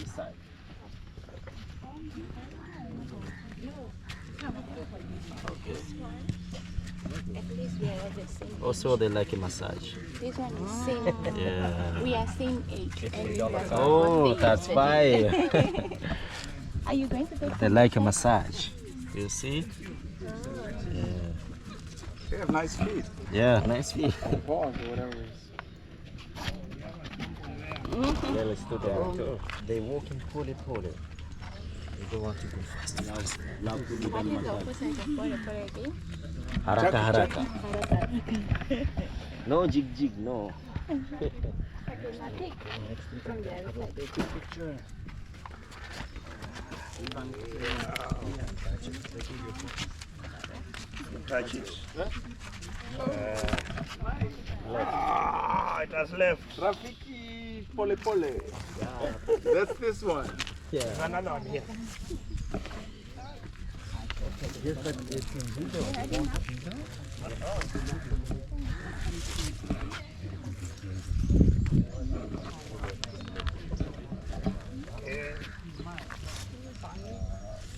this side. Okay. At least we are the same. Also, they like a massage. This one is same. Yeah. We are same age. And we are Oh, that's fine. Are you going to take They like a massage. You see? Yeah. They have nice feet. Yeah, nice feet. Paws or whatever it is. Yeah, let's do that. They walking pull it. They don't want to go fast. What is the opposite of pole again? Haraka. No jig, no. Touch it. It has left. Rafiki pole. That's this one. Yeah. Another one here.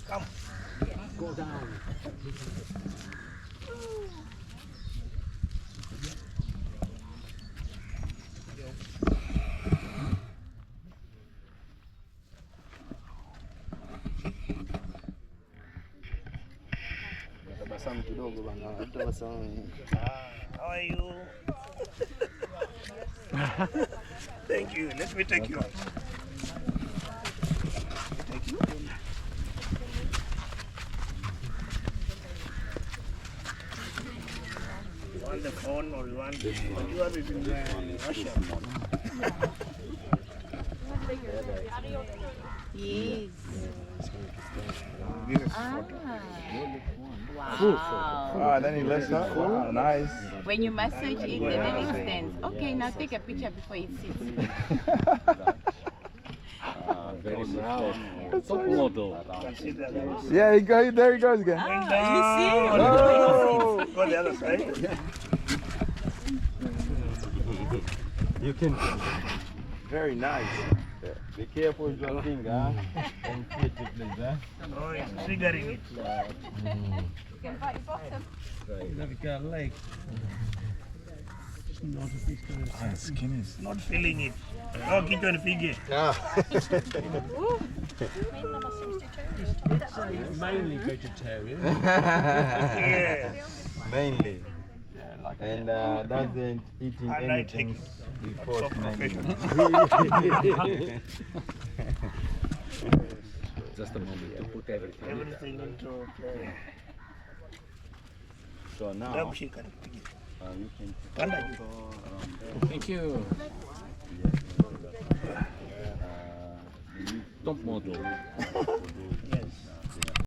Come. Go down. Tabasamu kidogo bana. Tabasamu. How are you? Thank you. Let me take you out. Thank you. You want the phone or you want this one? You are in Russia. Yes. Give us a photo. Ah, then he lifts up. Wow, nice. When you massage it, and then it stands. Okay, now take a picture before it sits. Very proud. Top model. Yeah, there he goes again. Oh, go the other side. You can. Very nice. Be careful with your finger. And fit it, please. Oh, it's triggering it. You can bite your bottom. Skin is. Not feeling it. Oh, keep on figure. Mainly vegetarian. Yes. Mainly. And doesn't eating I like anything it. before So tonight. professional. Just a moment to put everything. Everything into play. So now Double shake and figure. you can Panda go you. around there. Thank you. Top model.